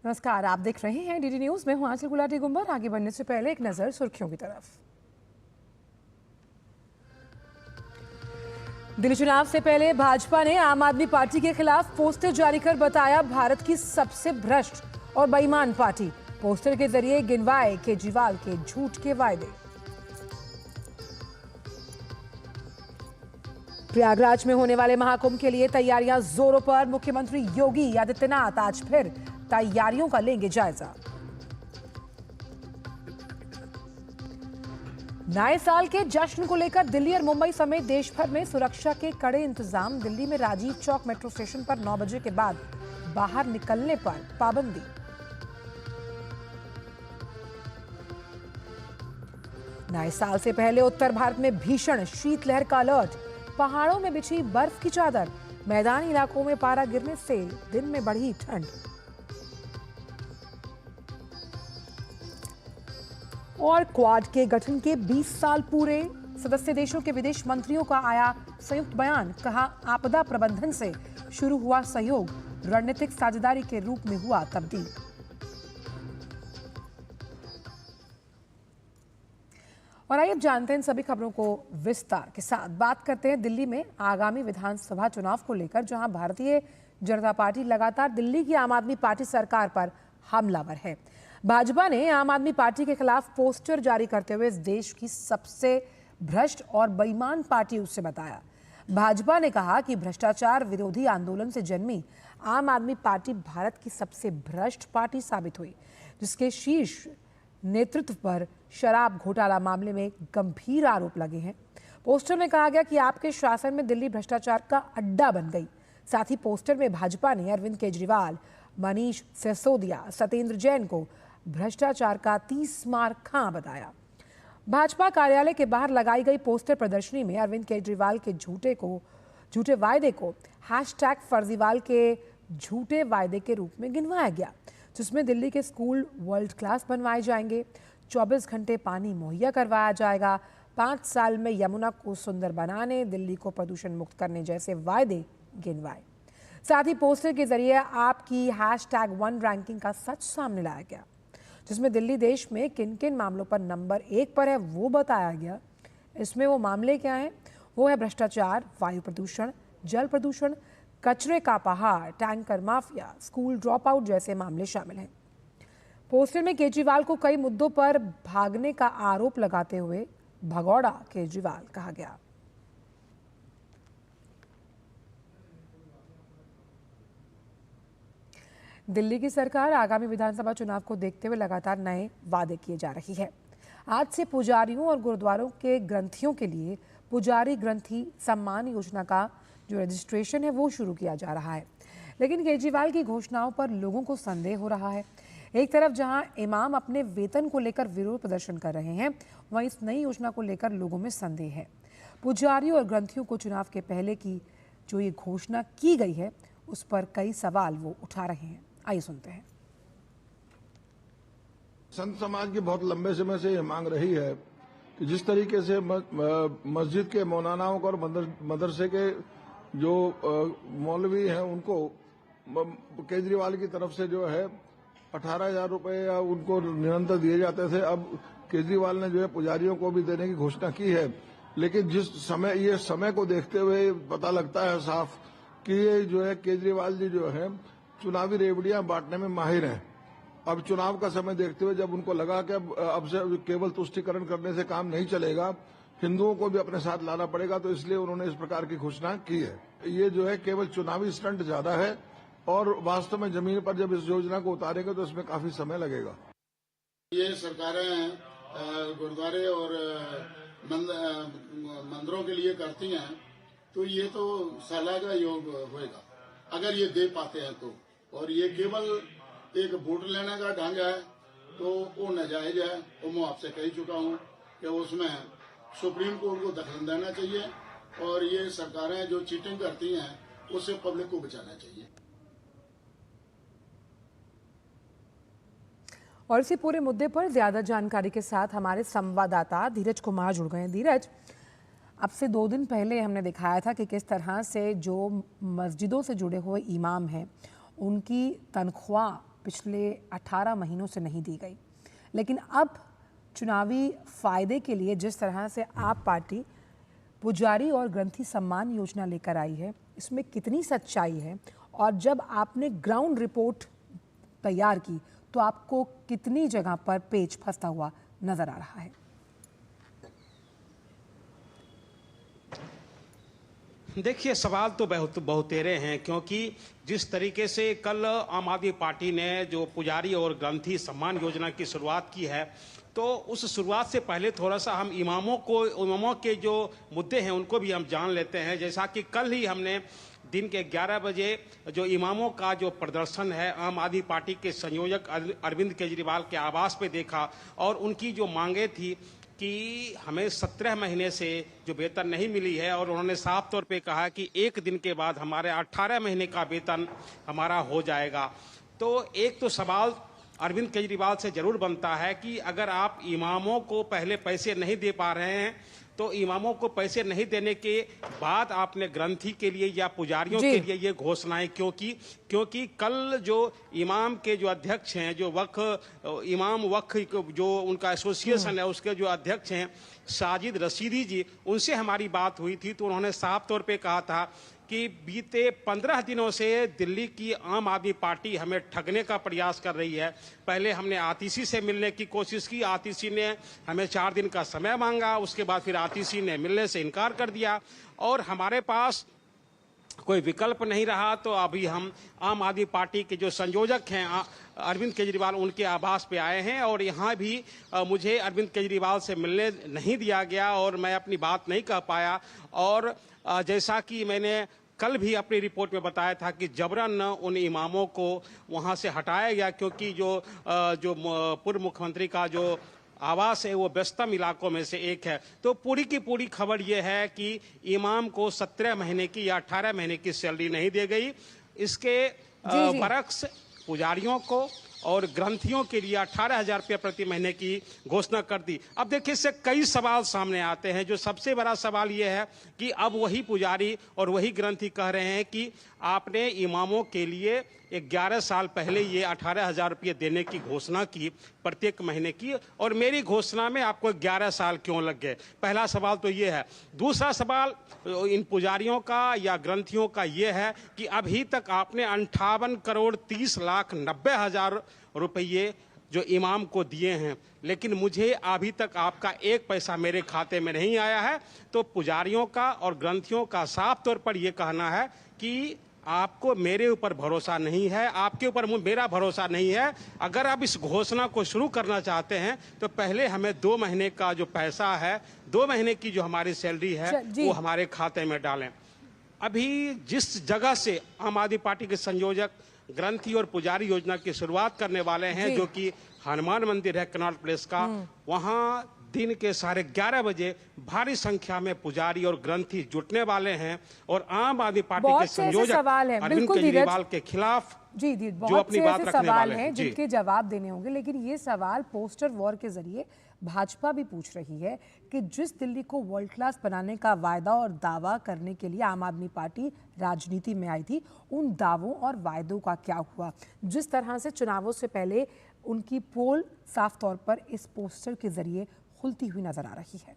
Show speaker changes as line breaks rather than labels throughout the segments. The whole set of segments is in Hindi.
नमस्कार, आप देख रहे हैं डीडी न्यूज। मैं हूं आंचल गुलाटी गुंबर। आगे बढ़ने से पहले एक नजर सुर्खियों की तरफ। दिल्ली चुनाव से पहले भाजपा ने आम आदमी पार्टी के खिलाफ पोस्टर जारी कर बताया भारत की सबसे भ्रष्ट और बेईमान पार्टी। पोस्टर के जरिए गिनवाए केजरीवाल के झूठ के वायदे। प्रयागराज में होने वाले महाकुंभ के लिए तैयारियां जोरों पर। मुख्यमंत्री योगी आदित्यनाथ आज फिर तैयारियों का लेंगे जायजा। नए साल के जश्न को लेकर दिल्ली और मुंबई समेत देश भर में सुरक्षा के कड़े इंतजाम। दिल्ली में राजीव चौक मेट्रो स्टेशन पर 9 बजे के बाद बाहर निकलने पर पाबंदी। नए साल से पहले उत्तर भारत में भीषण शीतलहर का अलर्ट। पहाड़ों में बिछी बर्फ की चादर। मैदानी इलाकों में पारा गिरने से दिन में बढ़ी ठंड। और क्वाड के गठन के 20 साल पूरे। सदस्य देशों के विदेश मंत्रियों का आया संयुक्त बयान। कहा, आपदा प्रबंधन से शुरू हुआ सहयोग रणनीतिक साझेदारी के रूप में हुआ तब्दील। और आइए अब जानते हैं इन सभी खबरों को विस्तार के साथ। बात करते हैं दिल्ली में आगामी विधानसभा चुनाव को लेकर, जहां भारतीय जनता पार्टी लगातार दिल्ली की आम आदमी पार्टी सरकार पर हमलावर है। भाजपा ने आम आदमी पार्टी के खिलाफ पोस्टर जारी करते हुए इस देश की सबसे भ्रष्ट और बेईमान पार्टी उसे बताया। भाजपा ने कहा कि भ्रष्टाचार विरोधी आंदोलन से जन्मी आम आदमी पार्टी भारत की सबसे भ्रष्ट पार्टी साबित हुई, जिसके शीर्ष नेतृत्व पर शराब घोटाला मामले में गंभीर आरोप लगे हैं। पोस्टर में कहा गया कि आपके शासन में दिल्ली भ्रष्टाचार का अड्डा बन गई। साथ ही पोस्टर में भाजपा ने अरविंद केजरीवाल, मनीष सिसोदिया, सत्येंद्र जैन को भ्रष्टाचार का 30 मार खां बताया। भाजपा कार्यालय के बाहर लगाई गई पोस्टर प्रदर्शनी में अरविंद केजरीवाल के झूठे वायदे को #फर्जीवाल के झूठे वायदे के रूप में गिनवाया गया, जिसमें दिल्ली के स्कूल वर्ल्ड क्लास बनवाए जाएंगे, 24 घंटे पानी मुहैया करवाया जाएगा, 5 साल में यमुना को सुंदर बनाने, दिल्ली को प्रदूषण मुक्त करने जैसे वायदे गिनवाए। साथ ही पोस्टर के जरिए आपकी #1 रैंकिंग का सच सामने लाया गया, जिसमें दिल्ली देश में किन किन मामलों पर नंबर 1 पर है वो बताया गया। इसमें वो मामले क्या हैं? वो है भ्रष्टाचार, वायु प्रदूषण, जल प्रदूषण, कचरे का पहाड़, tanker mafia, school drop out जैसे मामले शामिल हैं। पोस्टर में केजरीवाल को कई मुद्दों पर भागने का आरोप लगाते हुए भगौड़ा केजरीवाल कहा गया। दिल्ली की सरकार आगामी विधानसभा चुनाव को देखते हुए लगातार नए वादे किए जा रही है। आज से पुजारियों और गुरुद्वारों के ग्रंथियों के लिए पुजारी ग्रंथी सम्मान योजना का जो रजिस्ट्रेशन है वो शुरू किया जा रहा है। लेकिन केजरीवाल की घोषणाओं पर लोगों को संदेह हो रहा है। एक तरफ जहां इमाम अपने वेतन को लेकर विरोध प्रदर्शन कर रहे हैं, वहीं इस नई योजना को लेकर लोगों में संदेह है। पुजारियों और ग्रंथियों को चुनाव के पहले की जो ये घोषणा की गई है, उस पर कई सवाल वो उठा रहे हैं। आइए सुनते हैं।
संत समाज की बहुत लंबे समय से ये मांग रही है कि जिस तरीके से मस्जिद के मौलानाओं को और मदरसे के जो मौलवी हैं उनको केजरीवाल की तरफ से जो है 18,000 रुपए या उनको निरंतर दिए जाते थे, अब केजरीवाल ने जो है पुजारियों को भी देने की घोषणा की है। लेकिन जिस समय ये समय को देखते हुए पता लगता है साफ कि ये जो है केजरीवाल जी जो है चुनावी रेवड़ियां बांटने में माहिर हैं। अब चुनाव का समय देखते हुए जब उनको लगा कि अब से केवल तुष्टीकरण करने से काम नहीं चलेगा, हिंदुओं को भी अपने साथ लाना पड़ेगा, तो इसलिए उन्होंने इस प्रकार की घोषणा की है। ये जो है केवल चुनावी स्टंट ज्यादा है और वास्तव में जमीन पर जब इस योजना को उतारेंगे तो इसमें काफी समय लगेगा।
ये सरकारें गुरुद्वारे और मंदिरों के लिए करती हैं, तो ये तो सलाह का योग होएगा अगर ये दे पाते हैं तो। और ये केवल एक वोट लेने का ढंग है तो वो नाजायज है। और मैं आपसे कह चुका हूं कि उसमें सुप्रीम कोर्ट को दखल देना चाहिए और ये सरकारें जो चीटिंग करती हैं उससे पब्लिक को बचाना चाहिए।
और इसी पूरे मुद्दे पर ज्यादा जानकारी के साथ हमारे संवाददाता धीरज कुमार जुड़ गए हैं। धीरज, अब से 2 दिन पहले हमने दिखाया था कि किस तरह से जो मस्जिदों से जुड़े हुए इमाम हैं उनकी तनख्वाह पिछले 18 महीनों से नहीं दी गई। लेकिन अब चुनावी फायदे के लिए जिस तरह से आप पार्टी पुजारी और ग्रंथी सम्मान योजना लेकर आई है, इसमें कितनी सच्चाई है? और जब आपने ग्राउंड रिपोर्ट तैयार की तो आपको कितनी जगह पर पेच फंसता हुआ नजर आ रहा है?
देखिए, सवाल तो बहुतेरे हैं, क्योंकि जिस तरीके से कल आम आदमी पार्टी ने जो पुजारी और ग्रंथी सम्मान योजना की शुरुआत की है, तो उस शुरुआत से पहले थोड़ा सा हम इमामों के जो मुद्दे हैं उनको भी हम जान लेते हैं। जैसा कि कल ही हमने दिन के 11 बजे जो इमामों का जो प्रदर्शन है आम आदमी पार्टी के संयोजक अरविंद केजरीवाल के आवास पे देखा, और उनकी जो मांगे थी कि हमें 17 महीने से जो वेतन नहीं मिली है, और उन्होंने साफ तौर पे कहा कि एक दिन के बाद हमारे 18 महीने का वेतन हमारा हो जाएगा। तो एक तो सवाल अरविंद केजरीवाल से जरूर बनता है कि अगर आप इमामों को पहले पैसे नहीं दे पा रहे हैं, तो इमामों को पैसे नहीं देने के बाद आपने ग्रंथी के लिए या पुजारियों के लिए ये घोषणाएं क्योंकि कल जो इमाम के जो अध्यक्ष हैं, जो इमाम वक्फ जो उनका एसोसिएशन है उसके जो अध्यक्ष हैं साजिद रशीदी जी, उनसे हमारी बात हुई थी, तो उन्होंने साफ तौर पे कहा था कि बीते 15 दिनों से दिल्ली की आम आदमी पार्टी हमें ठगने का प्रयास कर रही है। पहले हमने आतिशी से मिलने की कोशिश की, आतिशी ने हमें 4 दिन का समय मांगा, उसके बाद फिर आतिशी ने मिलने से इनकार कर दिया, और हमारे पास कोई विकल्प नहीं रहा। तो अभी हम आम आदमी पार्टी के जो संयोजक हैं अरविंद केजरीवाल, उनके आवास पे आए हैं, और यहाँ भी मुझे अरविंद केजरीवाल से मिलने नहीं दिया गया और मैं अपनी बात नहीं कह पाया। और जैसा कि मैंने कल भी अपनी रिपोर्ट में बताया था कि जबरन उन इमामों को वहाँ से हटाया गया, क्योंकि जो पूर्व मुख्यमंत्री का जो आवास है वो व्यस्तम इलाकों में से एक है। तो पूरी की पूरी खबर ये है कि इमाम को 17 महीने की या 18 महीने की सैलरी नहीं दी गई। इसके बरक्स पुजारियों को और ग्रंथियों के लिए 18,000 रुपये प्रति महीने की घोषणा कर दी। अब देखिए, इससे कई सवाल सामने आते हैं। जो सबसे बड़ा सवाल ये है कि अब वही पुजारी और वही ग्रंथी कह रहे हैं कि आपने इमामों के लिए 11 साल पहले ये 18,000 रुपये देने की घोषणा की प्रत्येक महीने की, और मेरी घोषणा में आपको 11 साल क्यों लग गए? पहला सवाल तो ये है। दूसरा सवाल इन पुजारियों का या ग्रंथियों का ये है कि अभी तक आपने 58,30,90,000 रुपये जो इमाम को दिए हैं, लेकिन मुझे अभी तक आपका एक पैसा मेरे खाते में नहीं आया है। तो पुजारियों का और ग्रंथियों का साफ तौर पर यह कहना है कि आपको मेरे ऊपर भरोसा नहीं है, आपके ऊपर मेरा भरोसा नहीं है। अगर आप इस घोषणा को शुरू करना चाहते हैं तो पहले हमें 2 महीने का जो पैसा है, 2 महीने की जो हमारी सैलरी है वो हमारे खाते में डालें। अभी जिस जगह से आम आदमी पार्टी के संयोजक ग्रंथी और पुजारी योजना की शुरुआत करने वाले हैं, जो कि हनुमान मंदिर है कनॉट प्लेस का, वहां दिन के 11:30 बजे भारी संख्या में पुजारी और ग्रंथी जुटने वाले हैं, और आम आदमी पार्टी के संयोजक अरविंद केजरीवाल के खिलाफ
बहुत से ऐसे सवाल हैं जिनके जवाब देने होंगे। लेकिन ये सवाल पोस्टर वॉर के जरिए भाजपा भी पूछ रही है कि जिस दिल्ली को वर्ल्ड क्लास बनाने का वायदा और दावा करने के लिए आम आदमी पार्टी राजनीति में आई थी, उन दावों और वायदों का क्या हुआ? जिस तरह से चुनावों से पहले उनकी पोल साफ तौर पर इस पोस्टर के जरिए खुलती हुई नजर आ रही है।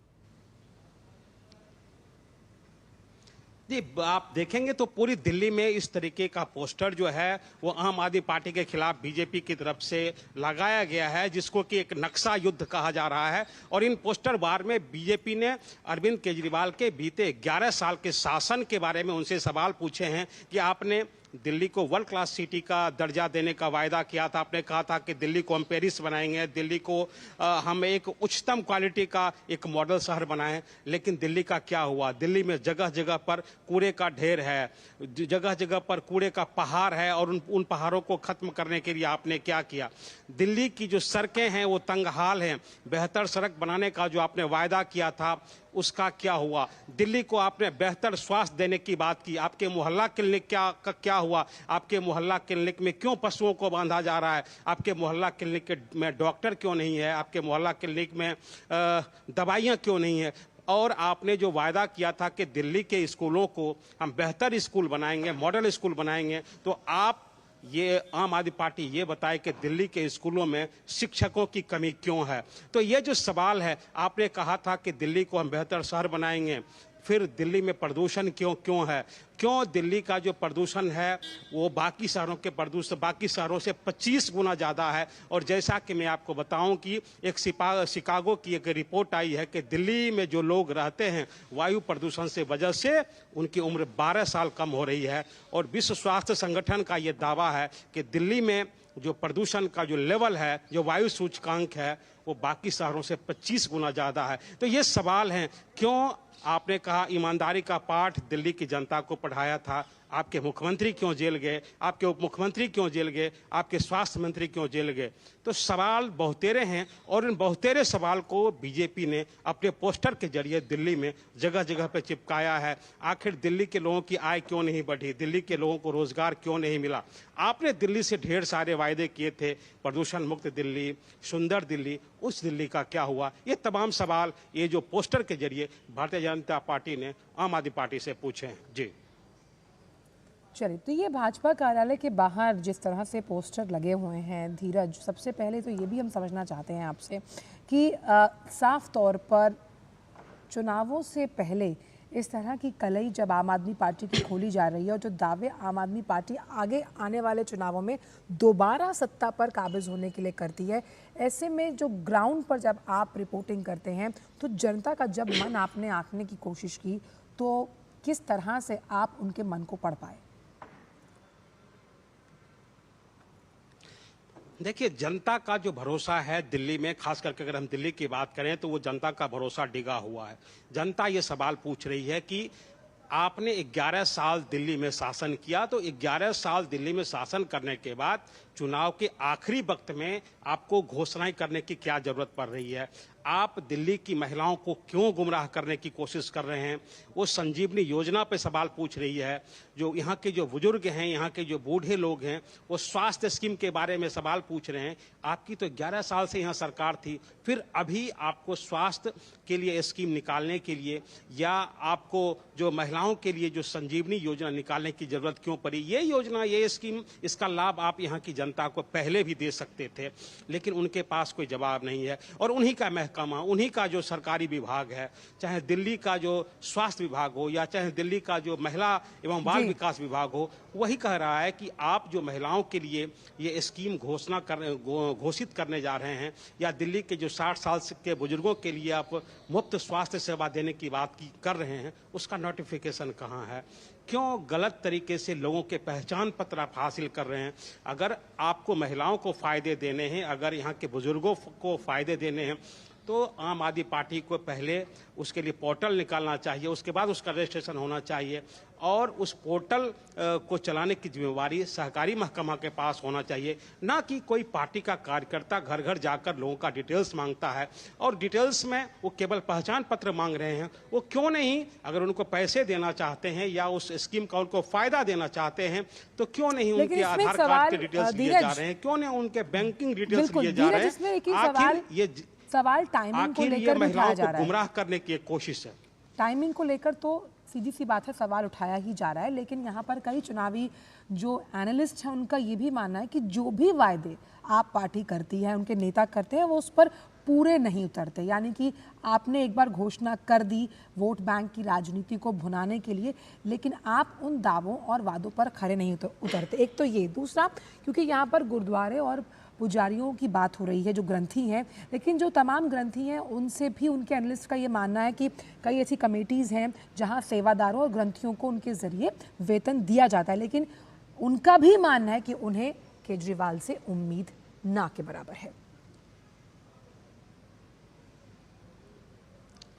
जी, आप देखेंगे तो पूरी दिल्ली में इस तरीके का पोस्टर जो है वो आम आदमी पार्टी के खिलाफ बीजेपी की तरफ से लगाया गया है, जिसको कि एक नक्शा युद्ध कहा जा रहा है। और इन पोस्टर वार में बीजेपी ने अरविंद केजरीवाल के बीते 11 साल के शासन के बारे में उनसे सवाल पूछे हैं कि आपने दिल्ली को वर्ल्ड क्लास सिटी का दर्जा देने का वायदा किया था, आपने कहा था कि दिल्ली को हम पेरिस बनाएंगे, दिल्ली को हम एक उच्चतम क्वालिटी का एक मॉडल शहर बनाएं, लेकिन दिल्ली का क्या हुआ? दिल्ली में जगह जगह पर कूड़े का ढेर है, जगह जगह पर कूड़े का पहाड़ है, और उन पहाड़ों को खत्म करने के लिए आपने क्या किया? दिल्ली की जो सड़कें हैं वो तंगहाल हैं, बेहतर सड़क बनाने का जो आपने वायदा किया था उसका क्या हुआ? दिल्ली को आपने बेहतर स्वास्थ्य देने की बात की, आपके मोहल्ला क्लिनिक क्या हुआ? आपके मोहल्ला क्लिनिक में क्यों पशुओं को बांधा जा रहा है? आपके मोहल्ला क्लिनिक में डॉक्टर क्यों नहीं है? आपके मोहल्ला क्लिनिक में दवाइयाँ क्यों नहीं है? और आपने जो वायदा किया था कि दिल्ली के स्कूलों को हम बेहतर स्कूल बनाएंगे, मॉडल स्कूल बनाएंगे, तो आप ये आम आदमी पार्टी ये बताए कि दिल्ली के स्कूलों में शिक्षकों की कमी क्यों है। तो ये जो सवाल है, आपने कहा था कि दिल्ली को हम बेहतर शहर बनाएंगे, फिर दिल्ली में प्रदूषण क्यों है, क्यों दिल्ली का जो प्रदूषण है वो बाकी शहरों से 25 गुना ज़्यादा है। और जैसा कि मैं आपको बताऊं कि एक शिकागो की एक रिपोर्ट आई है कि दिल्ली में जो लोग रहते हैं वायु प्रदूषण से वजह से उनकी उम्र 12 साल कम हो रही है। और विश्व स्वास्थ्य संगठन का ये दावा है कि दिल्ली में जो प्रदूषण का जो लेवल है, जो वायु सूचकांक है, वो बाकी शहरों से 25 गुना ज़्यादा है। तो ये सवाल हैं, क्यों आपने कहा ईमानदारी का पाठ दिल्ली की जनता को पढ़ाया था, आपके मुख्यमंत्री क्यों जेल गए, आपके उप मुख्यमंत्री क्यों जेल गए, आपके स्वास्थ्य मंत्री क्यों जेल गए। तो सवाल बहुतेरे हैं और इन बहुतेरे सवाल को बीजेपी ने अपने पोस्टर के जरिए दिल्ली में जगह जगह पे चिपकाया है। आखिर दिल्ली के लोगों की आय क्यों नहीं बढ़ी, दिल्ली के लोगों को रोजगार क्यों नहीं मिला। आपने दिल्ली से ढेर सारे वायदे किए थे, प्रदूषण मुक्त दिल्ली, सुंदर दिल्ली, उस दिल्ली का क्या हुआ। ये तमाम सवाल ये जो पोस्टर के जरिए भारतीय जनता पार्टी ने आम आदमी पार्टी से पूछे हैं। जी
चलिए, तो ये भाजपा कार्यालय के बाहर जिस तरह से पोस्टर लगे हुए हैं, धीरज, सबसे पहले तो ये भी हम समझना चाहते हैं आपसे कि साफ तौर पर चुनावों से पहले इस तरह की कलई जब आम आदमी पार्टी की खोली जा रही है और जो दावे आम आदमी पार्टी आगे आने वाले चुनावों में दोबारा सत्ता पर काबिज होने के लिए करती है, ऐसे में जो ग्राउंड पर जब आप रिपोर्टिंग करते हैं तो जनता का जब मन आपने आंकने की कोशिश की तो किस तरह से आप उनके मन को पढ़ पाए?
देखिए, जनता का जो भरोसा है दिल्ली में, खास करके अगर हम दिल्ली की बात करें तो वो जनता का भरोसा डिगा हुआ है। जनता ये सवाल पूछ रही है कि आपने 11 साल दिल्ली में शासन किया, तो 11 साल दिल्ली में शासन करने के बाद चुनाव के आखिरी वक्त में आपको घोषणाएं करने की क्या जरूरत पड़ रही है। आप दिल्ली की महिलाओं को क्यों गुमराह करने की कोशिश कर रहे हैं। वो संजीवनी योजना पे सवाल पूछ रही है। जो यहाँ के जो बुजुर्ग हैं, यहाँ के जो बूढ़े लोग हैं, वो स्वास्थ्य स्कीम के बारे में सवाल पूछ रहे हैं। आपकी तो 11 साल से यहाँ सरकार थी, फिर अभी आपको स्वास्थ्य के लिए स्कीम निकालने के लिए या आपको जो महिलाओं के लिए जो संजीवनी योजना निकालने की जरूरत क्यों पड़ी। ये योजना, ये स्कीम, इसका लाभ आप यहाँ की जनता को पहले भी दे सकते थे, लेकिन उनके पास कोई जवाब नहीं है। और उन्हीं का महकमा, उन्हीं का जो सरकारी विभाग है, चाहे दिल्ली का जो स्वास्थ्य विभाग हो या चाहे दिल्ली का जो महिला एवं बाल विकास विभाग हो, वही कह रहा है कि आप जो महिलाओं के लिए ये स्कीम घोषित करने जा रहे हैं या दिल्ली के जो 60 साल के बुजुर्गों के लिए आप मुफ्त स्वास्थ्य सेवा देने की बात कर रहे हैं, उसका नोटिफिकेशन कहाँ है। क्यों गलत तरीके से लोगों के पहचान पत्र आप हासिल कर रहे हैं। अगर आपको महिलाओं को फायदे देने हैं, अगर यहाँ के बुजुर्गों को फायदे देने हैं, तो आम आदमी पार्टी को पहले उसके लिए पोर्टल निकालना चाहिए, उसके बाद उसका रजिस्ट्रेशन होना चाहिए और उस पोर्टल को चलाने की जिम्मेवारी सहकारी महकमा के पास होना चाहिए, ना कि कोई पार्टी का कार्यकर्ता घर घर जाकर लोगों का डिटेल्स मांगता है। और डिटेल्स में वो केवल पहचान पत्र मांग रहे हैं। वो क्यों नहीं, अगर उनको पैसे देना चाहते हैं या उस स्कीम का उनको फायदा देना चाहते हैं, तो क्यों नहीं उनके आधार कार्ड के डिटेल्स लिए जा रहे हैं, क्यों नहीं उनके बैंकिंग डिटेल्स लिए जा रहे हैं। आखिर ये
सवाल टाइमिंग को लेकर
महिलाओं को गुमराह करने की एक कोशिश है।
टाइमिंग को लेकर तो सीधी सी बात है, सवाल उठाया ही जा रहा है। लेकिन यहाँ पर कई चुनावी जो एनालिस्ट हैं उनका ये भी मानना है कि जो भी वायदे आप पार्टी करती है, उनके नेता करते हैं, वो उस पर पूरे नहीं उतरते। यानी कि आपने एक बार घोषणा कर दी वोट बैंक की राजनीति को भुनाने के लिए, लेकिन आप उन दावों और वादों पर खरे नहीं उतरते। एक तो ये, दूसरा क्योंकि यहाँ पर गुरुद्वारे और पुजारियों की बात हो रही है जो ग्रंथी हैं, लेकिन जो तमाम ग्रंथी हैं उनसे भी उनके एनालिस्ट का ये मानना है कि कई ऐसी कमेटीज़ हैं जहां सेवादारों और ग्रंथियों को उनके ज़रिए वेतन दिया जाता है, लेकिन उनका भी मानना है कि उन्हें केजरीवाल से उम्मीद ना के बराबर है।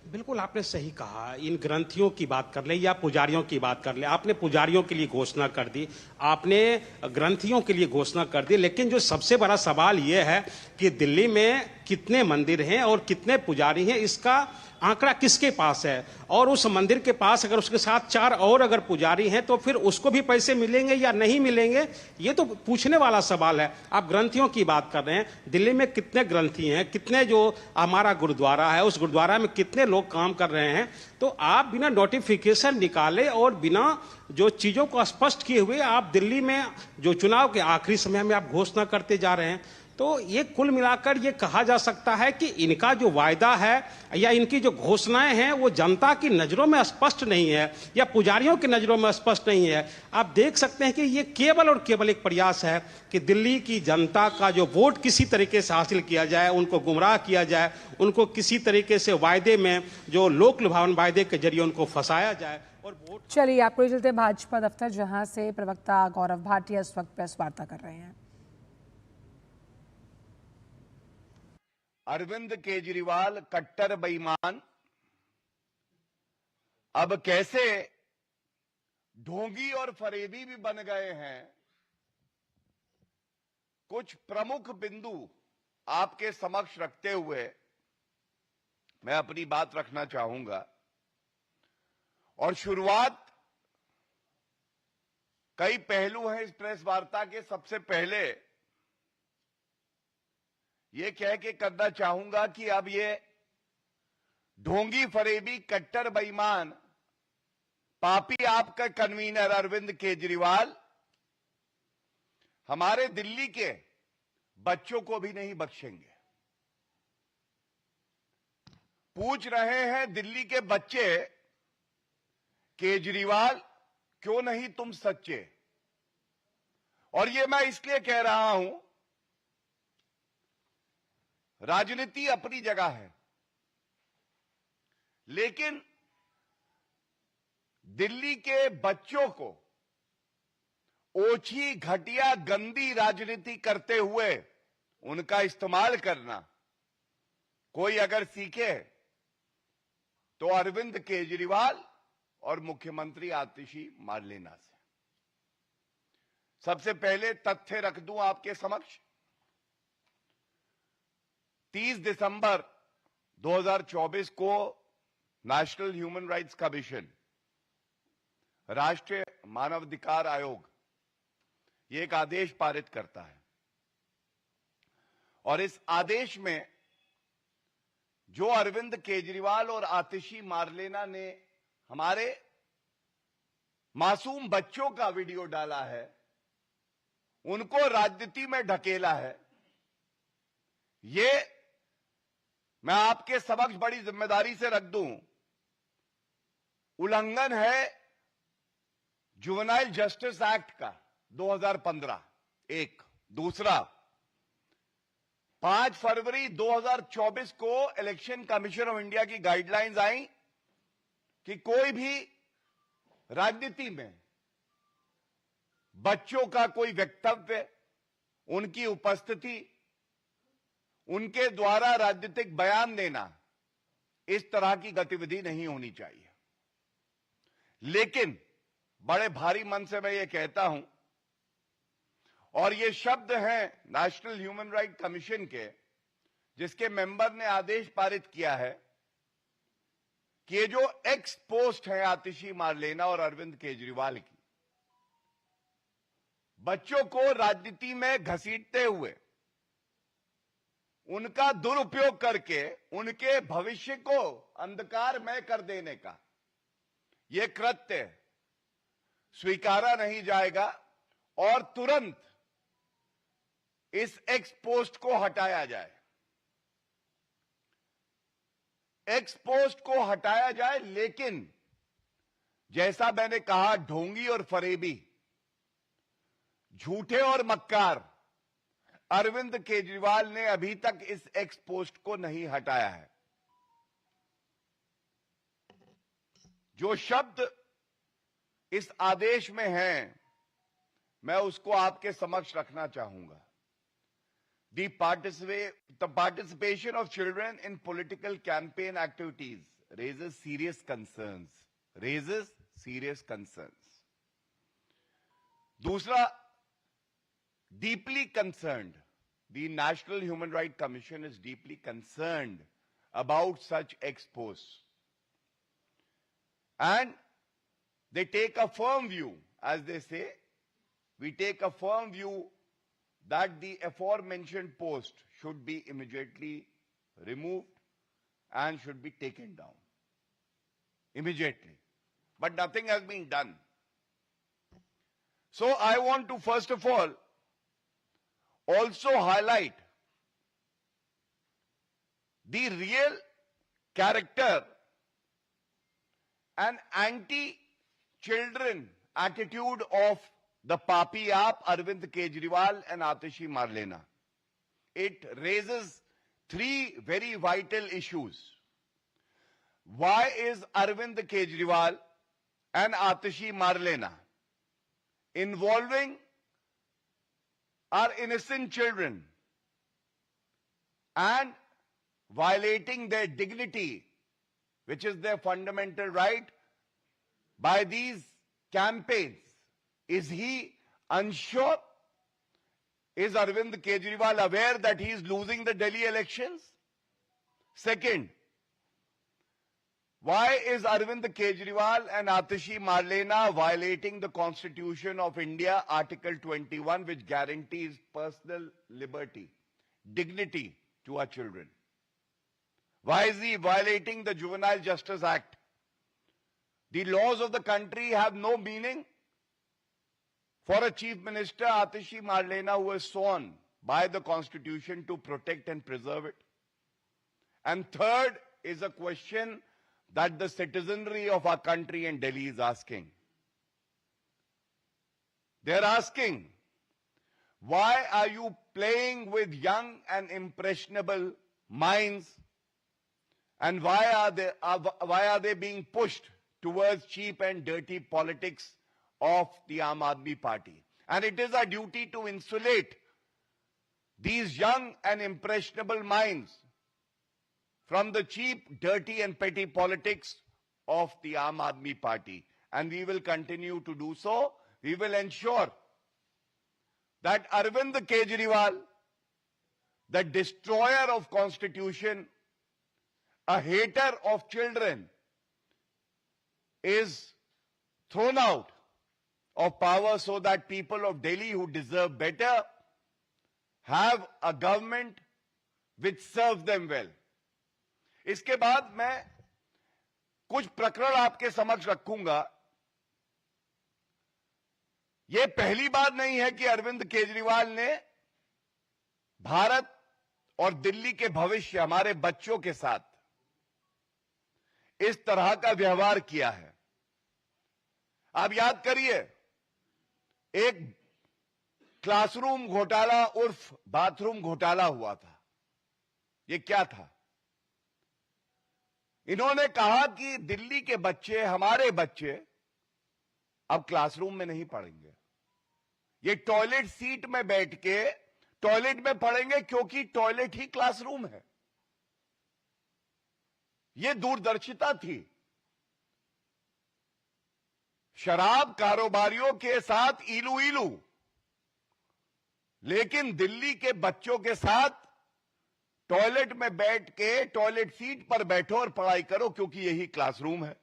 बिल्कुल आपने सही कहा। इन ग्रंथियों की बात कर ले या पुजारियों की बात कर ले, आपने पुजारियों के लिए घोषणा कर दी, आपने ग्रंथियों के लिए घोषणा कर दी, लेकिन जो सबसे बड़ा सवाल यह है कि दिल्ली में कितने मंदिर हैं और कितने पुजारी हैं, इसका आंकड़ा किसके पास है, और उस मंदिर के पास अगर उसके साथ 4 और अगर पुजारी हैं तो फिर उसको भी पैसे मिलेंगे या नहीं मिलेंगे, ये तो पूछने वाला सवाल है। आप ग्रंथियों की बात कर रहे हैं, दिल्ली में कितने ग्रंथी हैं, कितने जो हमारा गुरुद्वारा है उस गुरुद्वारा में कितने लोग काम कर रहे हैं, तो आप बिना नोटिफिकेशन निकाले और बिना जो चीजों को स्पष्ट किए हुए आप दिल्ली में जो चुनाव के आखिरी समय में आप घोषणा करते जा रहे हैं। तो ये कुल मिलाकर ये कहा जा सकता है कि इनका जो वायदा है या इनकी जो घोषणाएं हैं वो जनता की नजरों में स्पष्ट नहीं है या पुजारियों की नजरों में स्पष्ट नहीं है। आप देख सकते हैं कि ये केवल और केवल एक प्रयास है कि दिल्ली की जनता का जो वोट किसी तरीके से हासिल किया जाए, उनको गुमराह किया जाए, उनको किसी तरीके से वायदे में जो लोक लुभावन वायदे के जरिए उनको फंसाया जाए और वोट।
चलिए आपको ले चलते हैं भाजपा दफ्तर, जहां से प्रवक्ता गौरव भाटिया इस वक्त प्रेस वार्ता कर रहे हैं।
अरविंद केजरीवाल कट्टर बेईमान अब कैसे ढोंगी और फरेबी भी बन गए हैं, कुछ प्रमुख बिंदु आपके समक्ष रखते हुए मैं अपनी बात रखना चाहूंगा। और शुरुआत कई पहलू हैं इस प्रेस वार्ता के। सबसे पहले ये कह के करना चाहूंगा कि अब ये ढोंगी फरेबी कट्टर बेईमान पापी आपका कन्वीनर अरविंद केजरीवाल हमारे दिल्ली के बच्चों को भी नहीं बख्शेंगे। पूछ रहे हैं दिल्ली के बच्चे, केजरीवाल क्यों नहीं तुम सच्चे? और ये मैं इसलिए कह रहा हूं, राजनीति अपनी जगह है, लेकिन दिल्ली के बच्चों को ओछी घटिया गंदी राजनीति करते हुए उनका इस्तेमाल करना कोई अगर सीखे तो अरविंद केजरीवाल और मुख्यमंत्री आतिशी मार्लेना से। सबसे पहले तथ्य रख दूं आपके समक्ष। 30 दिसंबर 2024 को नेशनल ह्यूमन राइट्स कमीशन, राष्ट्रीय मानवाधिकार आयोग, ये एक आदेश पारित करता है और इस आदेश में जो अरविंद केजरीवाल और आतिशी मार्लेना ने हमारे मासूम बच्चों का वीडियो डाला है, उनको राजनीति में ढकेला है, ये मैं आपके समक्ष बड़ी जिम्मेदारी से रख दूं, उल्लंघन है जुवेनाइल जस्टिस एक्ट का 2015। एक दूसरा, 5 फरवरी 2024 को इलेक्शन कमीशन ऑफ इंडिया की गाइडलाइंस आई कि कोई भी राजनीति में बच्चों का कोई वक्तव्य, उनकी उपस्थिति, उनके द्वारा राजनीतिक बयान देना, इस तरह की गतिविधि नहीं होनी चाहिए। लेकिन बड़े भारी मन से मैं ये कहता हूं, और ये शब्द हैं नेशनल ह्यूमन राइट कमीशन के, जिसके मेंबर ने आदेश पारित किया है कि ये जो एक्स पोस्ट है आतिशी मार्लेना और अरविंद केजरीवाल की, बच्चों को राजनीति में घसीटते हुए उनका दुरुपयोग करके उनके भविष्य को अंधकारमय कर देने का यह कृत्य स्वीकारा नहीं जाएगा और तुरंत इस एक्स पोस्ट को हटाया जाए। एक्स पोस्ट को हटाया जाए, लेकिन जैसा मैंने कहा, ढोंगी और फरेबी, झूठे और मक्कार अरविंद केजरीवाल ने अभी तक इस एक्स पोस्ट को नहीं हटाया है। जो शब्द इस आदेश में हैं, मैं उसको आपके समक्ष रखना चाहूंगा। The participation of children in political campaign activities raises serious concerns. Raises serious concerns. दूसरा, deeply concerned. The National Human Rights Commission is deeply concerned about such expos. And they take a firm view, as they say, we take a firm view that the aforementioned post should be immediately removed and should be taken down. Immediately. But nothing has been done. So I want to first of all also highlight the real character and anti-children attitude of the Papi Aap, Arvind Kejriwal and Atishi Marlena. It raises three very vital issues. Why is Arvind Kejriwal and Atishi Marlena involving our innocent children and violating their dignity, which is their fundamental right, by these campaigns? Is he unsure? Is Arvind Kejriwal aware that he is losing the Delhi elections? Second, why is Arvind Kejriwal and Atishi Marlena violating the Constitution of India, Article 21, which guarantees personal liberty, dignity to our children? Why is he violating the Juvenile Justice Act? The laws of the country have no meaning for a Chief Minister, Atishi Marlena, who was sworn by the Constitution to protect and preserve it. And third is a question that the citizenry of our country and Delhi is asking. They're asking, why are you playing with young and impressionable minds, and why are they being pushed towards cheap and dirty politics of the Aam Aadmi Party? And it is our duty to insulate these young and impressionable minds from the cheap, dirty and petty politics of the Aam Aadmi Party. And we will continue to do so. We will ensure that Arvind Kejriwal, the destroyer of Constitution, a hater of children, is thrown out of power so that people of Delhi who deserve better have a government which serves them well. इसके बाद मैं कुछ प्रकरण आपके समक्ष रखूंगा. यह पहली बात नहीं है कि अरविंद केजरीवाल ने भारत और दिल्ली के भविष्य, हमारे बच्चों के साथ इस तरह का व्यवहार किया है. आप याद करिए, एक क्लासरूम घोटाला उर्फ बाथरूम घोटाला हुआ था. यह क्या था? इन्होंने कहा कि दिल्ली के बच्चे, हमारे बच्चे अब क्लासरूम में नहीं पढ़ेंगे, ये टॉयलेट सीट में बैठ के टॉयलेट में पढ़ेंगे, क्योंकि टॉयलेट ही क्लासरूम है. यह दूरदर्शिता थी. शराब कारोबारियों के साथ इलू इलू, लेकिन दिल्ली के बच्चों के साथ टॉयलेट में बैठ के टॉयलेट सीट पर बैठो और पढ़ाई करो, क्योंकि यही क्लासरूम है.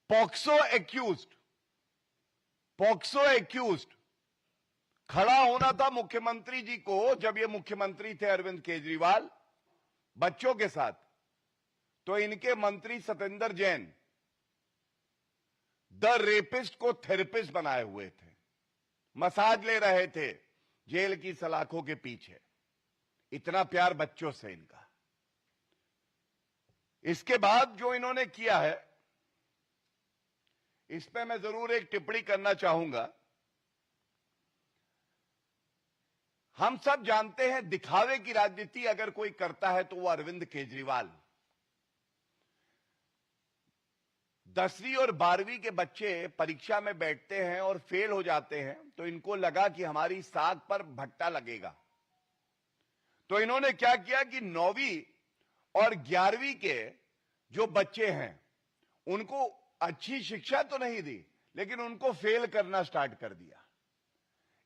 पॉक्सो एक्यूज्ड खड़ा होना था मुख्यमंत्री जी को, जब ये मुख्यमंत्री थे अरविंद केजरीवाल, बच्चों के साथ. तो इनके मंत्री सत्येंद्र जैन द रेपिस्ट को थेरेपिस्ट बनाए हुए थे, मसाज ले रहे थे जेल की सलाखों के पीछे. इतना प्यार बच्चों से इनका. इसके बाद जो इन्होंने किया है, इस पे मैं जरूर एक टिप्पणी करना चाहूंगा. हम सब जानते हैं, दिखावे की राजनीति अगर कोई करता है तो वो अरविंद केजरीवाल. 10वीं और 12वीं के बच्चे परीक्षा में बैठते हैं और फेल हो जाते हैं, तो इनको लगा कि हमारी साग पर भट्टा लगेगा. तो इन्होंने क्या किया कि 9वीं और 11वीं के जो बच्चे हैं उनको अच्छी शिक्षा तो नहीं दी, लेकिन उनको फेल करना स्टार्ट कर दिया.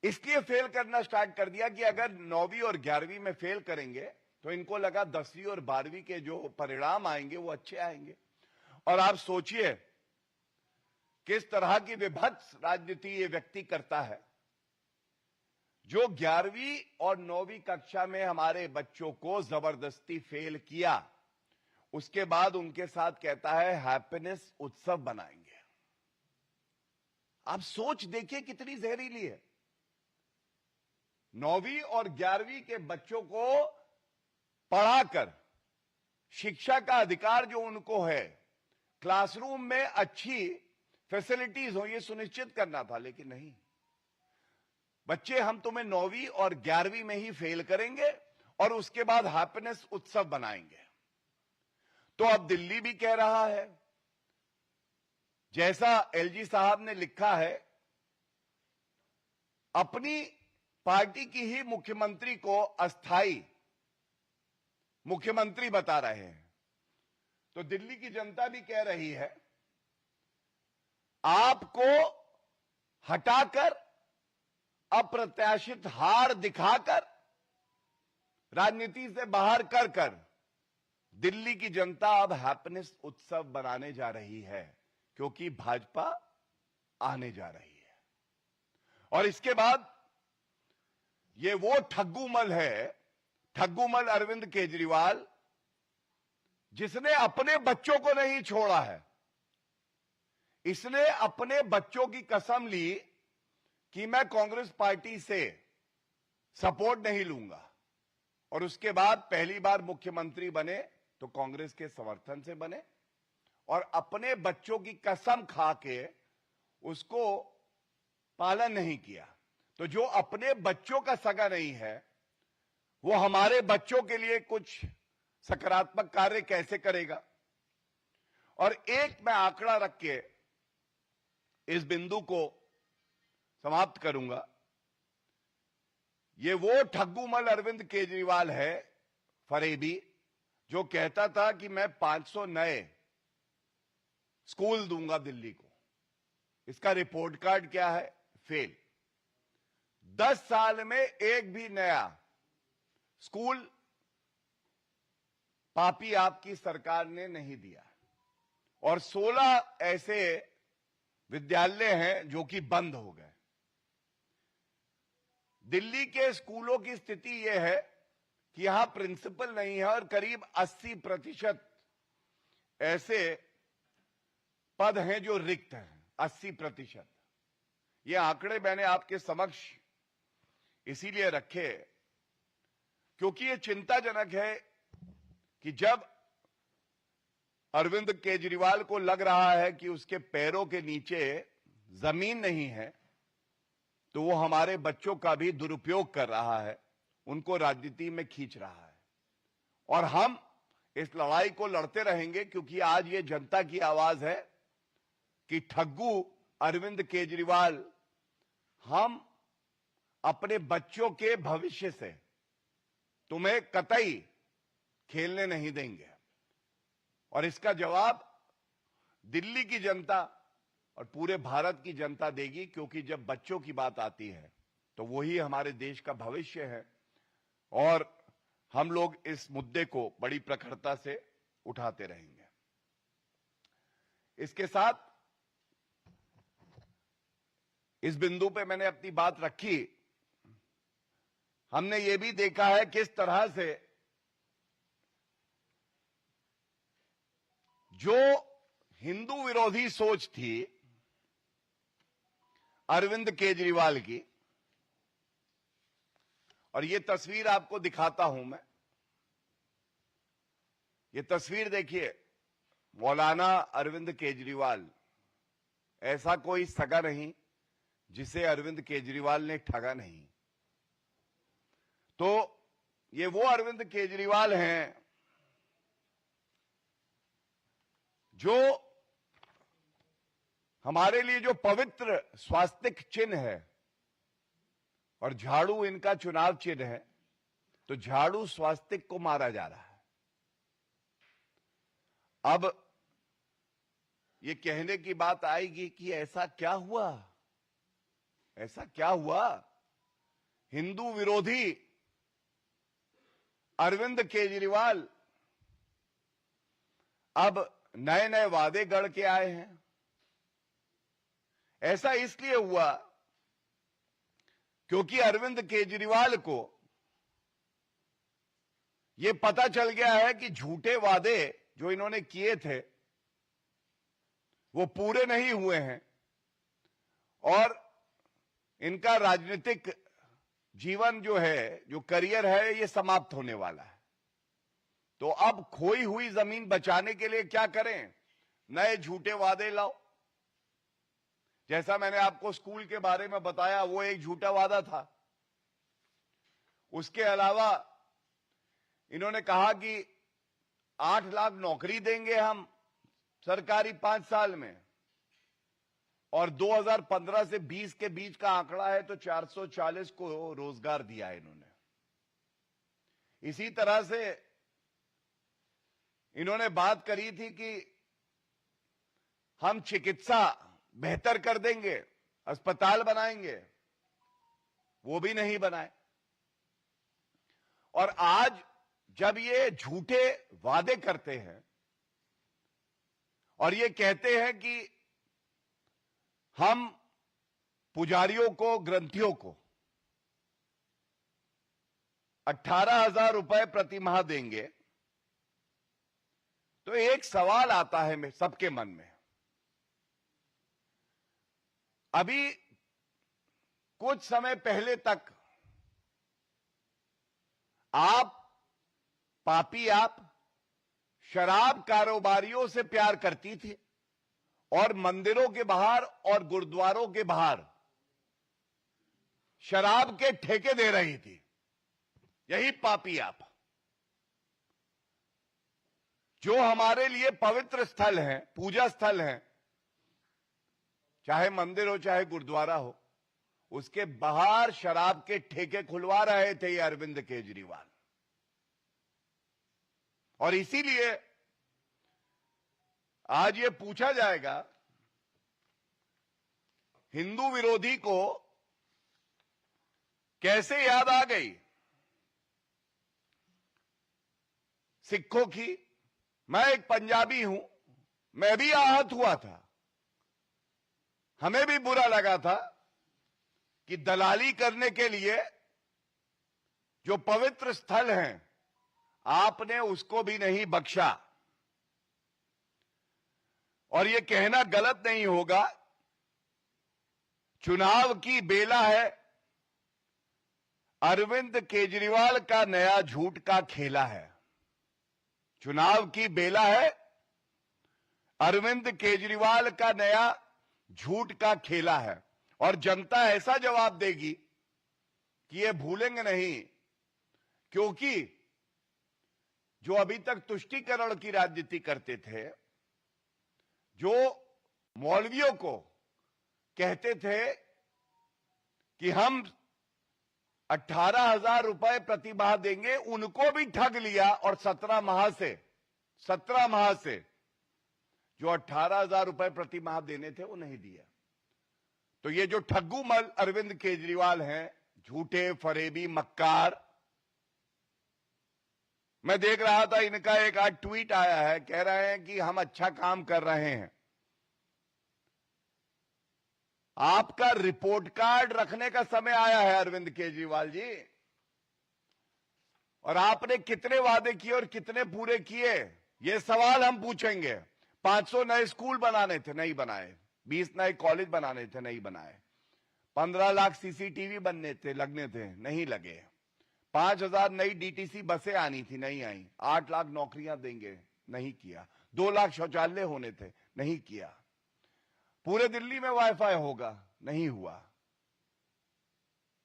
इसलिए फेल करना स्टार्ट कर दिया कि अगर 9वीं और 11वीं में फेल करेंगे तो इनको लगा 10वीं और 12वीं के जो परिणाम आएंगे वो अच्छे आएंगे। और आप सोचिए किस तरह की विभत्स राजनीति ये व्यक्ति करता है, जो 11वीं और 9वीं कक्षा में हमारे बच्चों को जबरदस्ती फेल किया, उसके बाद उनके साथ कहता है हैप्पीनेस उत्सव बनाएंगे। आप सोच देखिए कितनी जहरीली है। 9वीं और 11वीं के बच्चों को पढ़ाकर शिक्षा का अधिकार जो उनको है, क्लासरूम में अच्छी फैसिलिटीज हो, यह सुनिश्चित करना था, लेकिन नहीं। बच्चे हम तुम्हें 9वीं और 11वीं में ही फेल करेंगे और उसके बाद हैप्पीनेस उत्सव बनाएंगे। तो अब दिल्ली भी कह रहा है, जैसा एलजी साहब ने लिखा है, अपनी पार्टी की ही मुख्यमंत्री को अस्थाई मुख्यमंत्री बता रहे हैं। तो दिल्ली की जनता भी कह रही है, आपको हटाकर अप्रत्याशित हार दिखाकर राजनीति से बाहर कर दिल्ली की जनता अब हैप्पीनेस उत्सव बनाने जा रही है, क्योंकि भाजपा आने जा रही है। और इसके बाद ये वो ठग्गूमल है, ठग्गूमल अरविंद केजरीवाल, जिसने अपने बच्चों को नहीं छोड़ा है। इसने अपने बच्चों की कसम ली कि मैं कांग्रेस पार्टी से सपोर्ट नहीं लूंगा, और उसके बाद पहली बार मुख्यमंत्री बने तो कांग्रेस के समर्थन से बने, और अपने बच्चों की कसम खा के उसको पालन नहीं किया। तो जो अपने बच्चों का सगा नहीं है, वो हमारे बच्चों के लिए कुछ सकारात्मक कार्य कैसे करेगा। और एक मैं आंकड़ा रख के इस बिंदु को समाप्त करूंगा। ये वो ठग्गूमल अरविंद केजरीवाल है, फरेबी, जो कहता था कि मैं 500 नए स्कूल दूंगा दिल्ली को। इसका रिपोर्ट कार्ड क्या है? फेल। 10 साल में एक भी नया स्कूल पापी आपकी सरकार ने नहीं दिया, और 16 ऐसे विद्यालय हैं जो कि बंद हो गए। दिल्ली के स्कूलों की स्थिति यह है कि यहां प्रिंसिपल नहीं है, और करीब 80% ऐसे पद हैं जो रिक्त हैं। 80%। ये आंकड़े मैंने आपके समक्ष इसीलिए रखे क्योंकि ये चिंताजनक है कि जब अरविंद केजरीवाल को लग रहा है कि उसके पैरों के नीचे जमीन नहीं है, तो वो हमारे बच्चों का भी दुरुपयोग कर रहा है, उनको राजनीति में खींच रहा है। और हम इस लड़ाई को लड़ते रहेंगे, क्योंकि आज ये जनता की आवाज है कि ठग्गू अरविंद केजरीवाल, हम अपने बच्चों के भविष्य से तुम्हें कतई खेलने नहीं देंगे। और इसका जवाब दिल्ली की जनता और पूरे भारत की जनता देगी, क्योंकि जब बच्चों की बात आती है तो वही हमारे देश का भविष्य है, और हम लोग इस मुद्दे को बड़ी प्रखरता से उठाते रहेंगे। इसके साथ इस बिंदु पे मैंने अपनी बात रखी। हमने ये भी देखा है किस तरह से जो हिंदू विरोधी सोच थी अरविंद केजरीवाल की, और ये तस्वीर आपको दिखाता हूं मैं। ये तस्वीर देखिए, मौलाना अरविंद केजरीवाल, ऐसा कोई सगा नहीं जिसे अरविंद केजरीवाल ने ठगा नहीं। तो ये वो अरविंद केजरीवाल हैं जो हमारे लिए जो पवित्र स्वास्तिक चिन्ह है, और झाड़ू इनका चुनाव चिन्ह है, तो झाड़ू स्वास्तिक को मारा जा रहा है। अब ये कहने की बात आएगी कि ऐसा क्या हुआ, ऐसा क्या हुआ? हिंदू विरोधी अरविंद केजरीवाल अब नए नए वादे गढ़ के आए हैं। ऐसा इसलिए हुआ क्योंकि अरविंद केजरीवाल को यह पता चल गया है कि झूठे वादे जो इन्होंने किए थे वो पूरे नहीं हुए हैं और इनका राजनीतिक जीवन जो है, जो करियर है, ये समाप्त होने वाला है। तो अब खोई हुई जमीन बचाने के लिए क्या करें? नए झूठे वादे लाओ। जैसा मैंने आपको स्कूल के बारे में बताया, वो एक झूठा वादा था। उसके अलावा इन्होंने कहा कि 8 लाख नौकरी देंगे हम सरकारी 5 साल में, और 2015 से 20 के बीच का आंकड़ा है तो 440 को रोजगार दिया है इन्होंने। इसी तरह से इन्होंने बात करी थी कि हम चिकित्सा बेहतर कर देंगे, अस्पताल बनाएंगे, वो भी नहीं बनाए। और आज जब ये झूठे वादे करते हैं और ये कहते हैं कि हम पुजारियों को, ग्रंथियों को 18,000 रुपए प्रति माह देंगे, तो एक सवाल आता है सबके मन में। अभी कुछ समय पहले तक आप शराब कारोबारियों से प्यार करती थी और मंदिरों के बाहर और गुरुद्वारों के बाहर शराब के ठेके दे रही थी। यही पापी आप, जो हमारे लिए पवित्र स्थल हैं, पूजा स्थल हैं, चाहे मंदिर हो चाहे गुरुद्वारा हो, उसके बाहर शराब के ठेके खुलवा रहे थे ये अरविंद केजरीवाल। और इसीलिए आज ये पूछा जाएगा, हिंदू विरोधी को कैसे याद आ गई सिखों की। मैं एक पंजाबी हूं, मैं भी आहत हुआ था। हमें भी बुरा लगा था कि दलाली करने के लिए जो पवित्र स्थल हैं, आपने उसको भी नहीं बख्शा। और यह कहना गलत नहीं होगा, चुनाव की बेला है, अरविंद केजरीवाल का नया झूठ का खेला है। चुनाव की बेला है, अरविंद केजरीवाल का नया झूठ का खेला है। और जनता ऐसा जवाब देगी कि ये भूलेंगे नहीं, क्योंकि जो अभी तक तुष्टीकरण की राजनीति करते थे, जो मौलवियों को कहते थे कि हम 18,000 रुपए प्रति माह देंगे, उनको भी ठग लिया और 17 माह से जो 18,000 रुपए प्रति माह देने थे वो नहीं दिया। तो ये जो ठग्गू मल अरविंद केजरीवाल हैं, झूठे, फरेबी, मक्कार। मैं देख रहा था इनका एक आज ट्वीट आया है, कह रहे हैं कि हम अच्छा काम कर रहे हैं। आपका रिपोर्ट कार्ड रखने का समय आया है अरविंद केजरीवाल जी। और आपने कितने वादे किए और कितने पूरे किए, ये सवाल हम पूछेंगे। 500 नए स्कूल बनाने थे, नहीं बनाए। 20 नए कॉलेज बनाने थे, नहीं बनाए। 15 लाख सीसीटीवी लगने थे, नहीं लगे। 5,000 नई डीटीसी बसें आनी थी, नहीं आई। 8 लाख नौकरियां देंगे, नहीं किया। 2 लाख शौचालय होने थे, नहीं किया। पूरे दिल्ली में वाईफाई होगा, नहीं हुआ।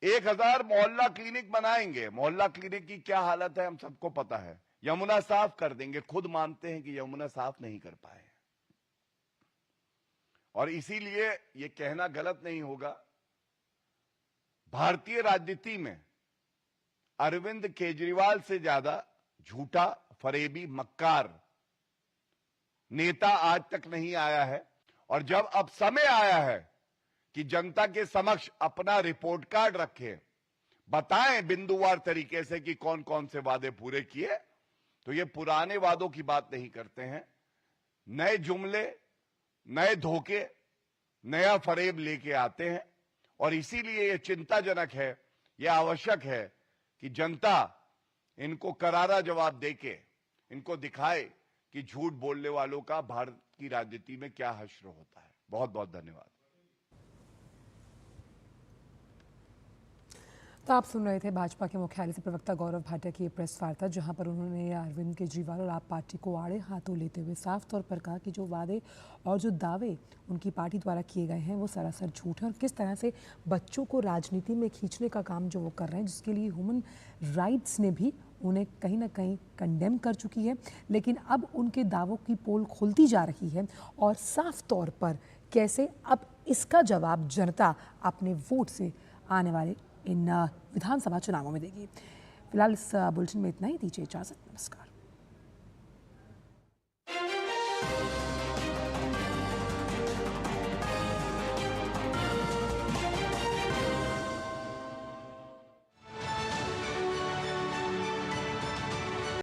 1,000 मोहल्ला क्लिनिक बनाएंगे। मोहल्ला क्लिनिक की क्या हालत है हम सबको पता है। यमुना साफ कर देंगे, खुद मानते हैं कि यमुना साफ नहीं कर पाए। और इसीलिए यह कहना गलत नहीं होगा, भारतीय राजनीति में अरविंद केजरीवाल से ज्यादा झूठा, फरेबी, मक्कार नेता आज तक नहीं आया है। और जब अब समय आया है कि जनता के समक्ष अपना रिपोर्ट कार्ड रखे, बताएं बिंदुवार तरीके से कि कौन कौन से वादे पूरे किए। तो ये पुराने वादों की बात नहीं करते हैं, नए जुमले, नए धोखे, नया फरेब लेके आते हैं। और इसीलिए ये चिंताजनक है, ये आवश्यक है कि जनता इनको करारा जवाब देके इनको दिखाए कि झूठ बोलने वालों का भारत की राजनीति में क्या हश्र होता है। बहुत बहुत धन्यवाद।
तो आप सुन रहे थे भाजपा के मुख्यालय से प्रवक्ता गौरव भाटिया की ये प्रेस वार्ता, जहां पर उन्होंने अरविंद केजरीवाल और आप पार्टी को आड़े हाथों लेते हुए साफ तौर पर कहा कि जो वादे और जो दावे उनकी पार्टी द्वारा किए गए हैं वो सरासर झूठ है, और किस तरह से बच्चों को राजनीति में खींचने का काम जो वो कर रहे हैं, जिसके लिए ह्यूमन राइट्स ने भी उन्हें कहीं ना कहीं कंडेम कर चुकी है। लेकिन अब उनके दावों की पोल खुलती जा रही है और साफ तौर पर कैसे अब इसका जवाब जनता अपने वोट से आने वाले इन विधानसभा चुनावों में देगी। फिलहाल इस बुलेटिन में इतना ही। दीजिए इजाजत। नमस्कार।